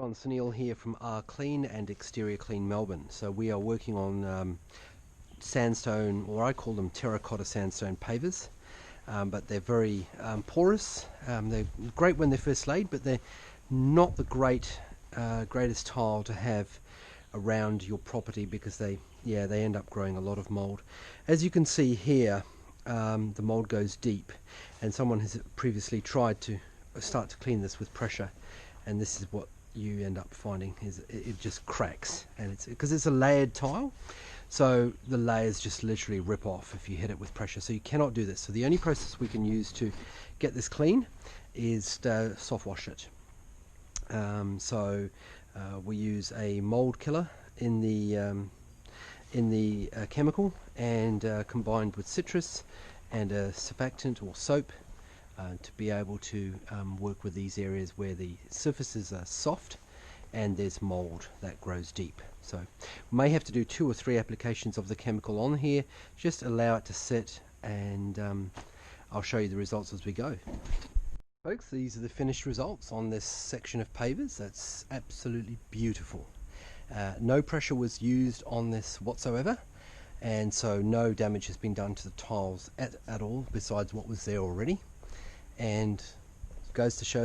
On Sunil here from Clean and Exterior Clean Melbourne. So we are working on sandstone, or I call them terracotta sandstone pavers, but they're very porous. They're great when they're first laid, but they're not the greatest tile to have around your property because they end up growing a lot of mold. As you can see here, the mold goes deep, and someone has previously tried to start to clean this with pressure, and this is what you end up finding is it just cracks, and it's because it's a layered tile, so the layers just literally rip off if you hit it with pressure. So you cannot do this. So the only process we can use to get this clean is to soft wash it. We use a mold killer in the chemical, and combined with citrus and a surfactant or soap to be able to work with these areas where the surfaces are soft and there's mold that grows deep. So we may have to do 2 or 3 applications of the chemical on here, just allow it to sit, and I'll show you the results as we go. Folks, these are the finished results on this section of pavers. That's absolutely beautiful. No pressure was used on this whatsoever, and so no damage has been done to the tiles at all besides what was there already. And it goes to show